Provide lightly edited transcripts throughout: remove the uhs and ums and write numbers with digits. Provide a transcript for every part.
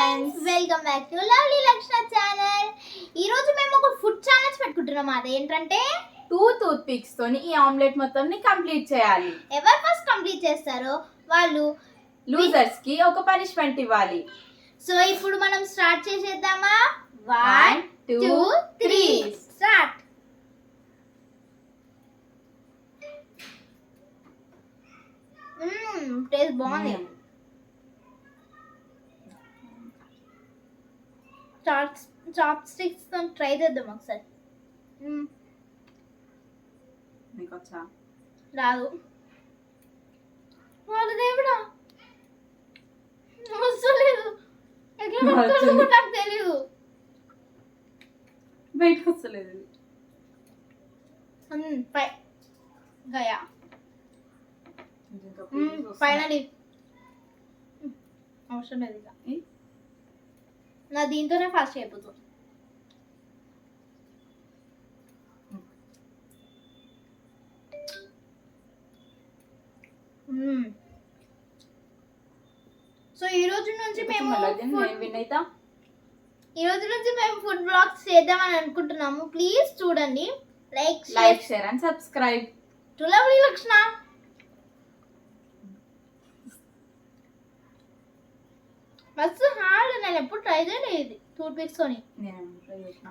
Friends, welcome back to lovely లక్షణ channel. ఈ రోజు మేము ఒక ఫుడ్ ఛాలెంజ్ పెట్టుకుంటున్నాం. అదేంటంటే 2 టూత్ పిక్స్ తోని ఈ ఆమ్లెట్ మొత్తం ని కంప్లీట్ చేయాలి. ఎవరు ఫస్ట్ కంప్లీట్ చేస్తారో వాళ్ళు లూజర్స్ కి ఒక పనిష్మెంట్ ఇవ్వాలి. సో ఇప్పుడు మనం స్టార్ట్ చేసేద్దామా? 1 2 3 స్టార్ట్. టేస్ట్ బాగుంది. చాప్ స్టిక్స్ తో ట్రై చేద్దాం ఒకసారి. మీకు వచ్చా? రాదు. వాళ్ళ దేవుడా వస్తలేదు. ఎట్లా వస్తుందో నాకు తెలీదు. బయటకు వస్తలేదు. గయా ఫైనలీ అవసరం లేదు. ఇక నా దీంతోనే ఫాస్ట్ అయిపోతుంది. సో ఈ రోజు నుంచి మేము ఫుడ్ బ్లాగ్స్ చేద్దామని అనుకుంటున్నాము. ప్లీజ్ చూడండి. Like share and subscribe to lovely లక్షణ. మస్తు హార్డ్. నేను ఎప్పుడు ట్రై చేయలేదు టూత్ పిక్స్ తోని. నేను ట్రై చేసిన.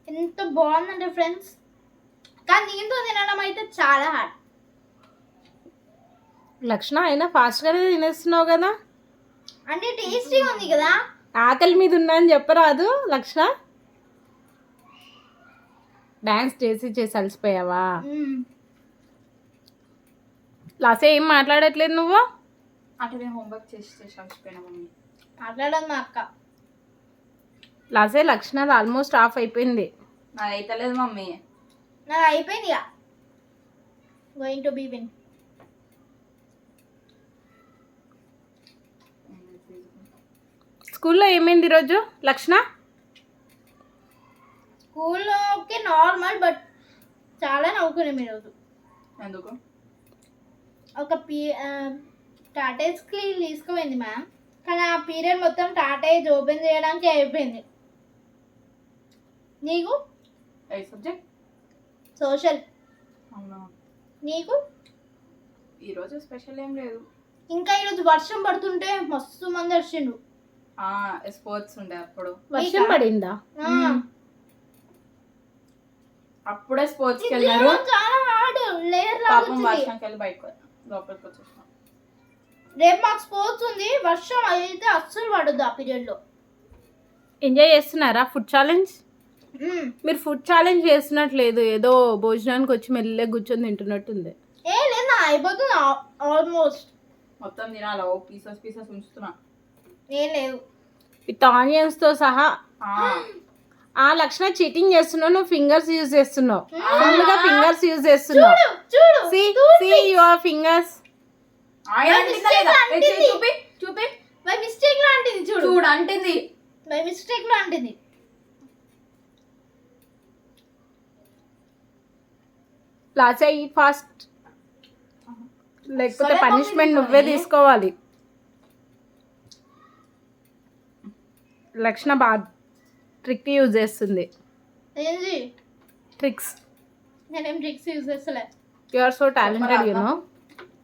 ఎంత బాగుందంటే ఫ్రెండ్స్, కానీ దీంతో తినడం అయితే చాలా హార్డ్. లక్షణ అయినా ఫాస్ట్గానే తినేస్తున్నావు కదా. అంటే టేస్టీగా ఉంది కదా. ఆకలి మీద ఉన్నా అని చెప్పరాదు లక్షణ. డాన్స్ చేసి అలసిపోయావా? లాసే ఏం మాట్లాడట్లేదు నువ్వు? అంటే నేను హోంవర్క్ చేసి అలసిపోయినా మమ్మీ. మాట్లాడదు మా అక్క. లాసే లక్షణ ఆల్మోస్ట్ ఆఫ్ అయిపోయింది. నాది అయితే లేదు మమ్మీ. నాది అయిపోయింది. ఇక గోయింగ్ టు బీ విన్. స్కూల్లో ఏమైంది ఈరోజు లక్షణ? స్కూల్లో ఓకే నార్మల్, బట్ చాలా నవ్వుకున్నాం ఈరోజు. ఎందుకు? ఒక టాటేజ్ క్లీన్ తీసుకుపోయింది మ్యామ్, కానీ ఆ పీరియడ్ మొత్తం టాటేజ్ ఓపెన్ చేయడానికి అయిపోయింది. నీకు? ఏ సబ్జెక్ట్? సోషల్. అవునా. నీకు? ఈరోజు స్పెషల్ ఏం లేదు. ఇంకా ఈరోజు వర్షం పడుతుంటే మస్తు మంది వచ్చిండు. స్పోర్ట్స్ ఉండే అప్పుడు. వర్షం పడిందా? అప్పుడే స్పోర్ట్స్ కి వెళ్ళారు. చాలా హార్డ్ లేయర్ పాపం వర్షంకి వెళ్ళి బయటకు లోపలికి వచ్చేసాం. రేపు మాకు స్పోర్ట్స్ ఉంది. వర్షం అయితే అస్సలు పడద్దు ఆ పీరియడ్ లో. ఎంజాయ్ చేస్తున్నారా ఫుడ్ ఛాలెంజ్? మీరు ఫుడ్ ఛాలెంజ్ చేస్తున్నట్లేదు, ఏదో భోజనానికి వచ్చి మెల్లగా కూర్చొని తింటున్నట్టుంది. ఏ లేదు, అయిపోతుంది ఆల్మోస్ట్. మొత్తం తినాలి. ఓ పీసెస్ ఉంచుతున్నా. ఏం లేదు. విత్ ఆనియన్స్ తో సహా. ఆ లక్షణ చీటింగ్ చేస్తున్నావు. నువ్వు ఫింగర్స్ యూజ్ చేస్తున్నావు. ఫుల్గా ఫింగర్స్ యూజ్ చేస్తున్నావు. See your fingers. చూపి. బై మిస్టేక్ లో అంటింది. చూడు అంటింది. బై మిస్టేక్ లో అంటింది. లాచా ఈ ఫాస్ట్, లేకపోతే పనిష్మెంట్ నువ్వే తీసుకోవాలి. లక్షణ బాగా ట్రిక్ యూజ్ చేస్తుంది. ఏంది ట్రిక్స్? నేనేం ట్రిక్స్ యూజ్ చేస్తలే. You are so talented you know.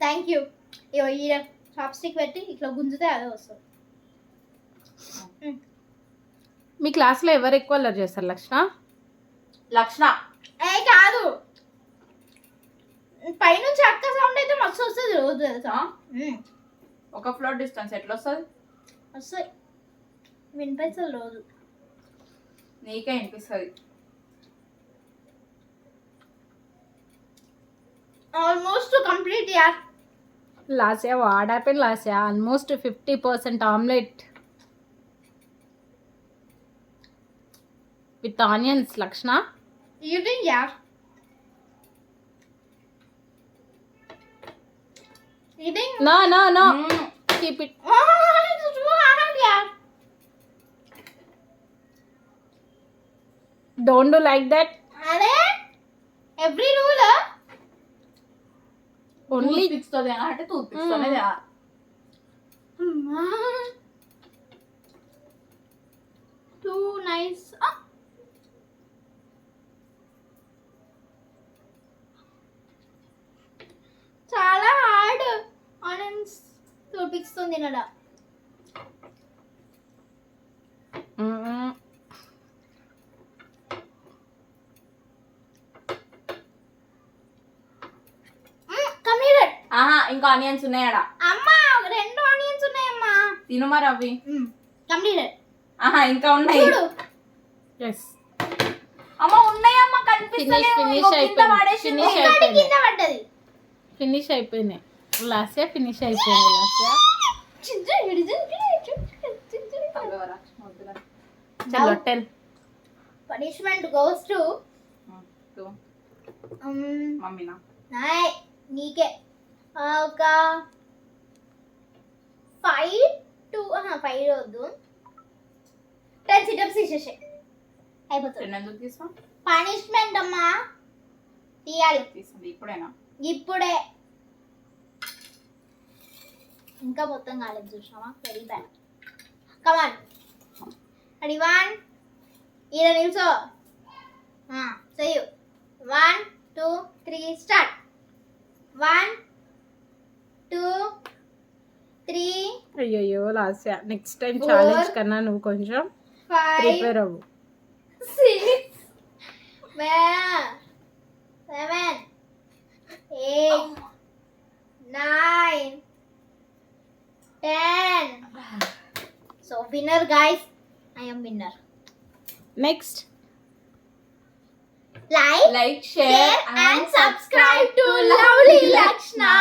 Thank you. ఈ చాప్ స్టిక్ పెట్టి ఇట్లా గుంజితే అదే వస్తుంది. మీ క్లాస్లో ఎవరు ఎక్కువ అల్లరి చేస్తారు లక్షణ? లక్షణ. ఏ కాదు, పైనుంచి అక్క సౌండ్ అయితే మస్తు వస్తుంది రోజు తెలుసా. ఒక ఫ్లోర్ డిస్టెన్స్ ఎట్లా వస్తుంది? వస్తాయి, వినిపిస్తుంది రోజు. నీకే వినిపిస్తుంది. ఆల్మోస్ట్ కంప్లీట్ యార్. లాసా వాట్ హ్యాపెన్ లాసా? ఆల్మోస్ట్ 50% ఆమ్లెట్ విత్ ఆనియన్స్ లక్షణ. ఈటింగ్ యార్. Eating. No. Keep it. It's too hard yaar. Don't do like that. అరే ఎవ్రీ రూల్ ఓన్లీ పిక్స్ తో అంటే టూత్ పిక్స్ తోనే తేవాలి. Two nice. చాలా హార్డ్ ఆనియన్స్ టూత్ పిక్స్ తో తినడా. కంప్లీటెడ్. ఆహా ఇంకా ఆనియన్స్ ఉన్నాయడా? అమ్మా 2 ఆనియన్స్ ఉన్నాయమ్మా. తిను మరి అవి. కంప్లీటెడ్. ఆహా ఇంకా ఉన్నాయి. చూడు. ఎస్ అమ్మ ఉన్నాయమ్మా కనిపిస్తలేవు. Finish ఇంకో కింద అయిపోయింది. పడేసింది. Finish ఒకటి కింద పడ్డది. ఫినిష్ అయిపోయినాయి. లాస్ట్ ఫినిష్ అయిపోయింది. చలో 10. పనిష్మెంట్ గోస్ టు మమ్మీనా? నాయ్ నీకే. ఒక 5 to 5 వద్దు, 10 సిటప్స్ తీసేసే అయిపోతుంది. ఎందుకు తీసుకో? పనిష్మెంట్ అమ్మా తీయాలి తీసుకుంది ఇప్పుడేనా? ఇప్పుడే. ఇంకా మొత్తం కాలేదు చూసినావా? Very bad. కమాన్ రెడీ 1 ఈడ నిల్చో. చెయ్యు. 1 2 3 స్టార్ట్. 1 2 3 అయ్యో లాస్ట్ నెక్స్ట్ టైం ఛాలెంజ్ కన్నా నువ్వు కొంచెం 5 ప్రిపేర్ అవ్వు. 6 7 8 9 10. So winner guys, I am winner. Next Like, like share share and subscribe to Lovely Lakshna.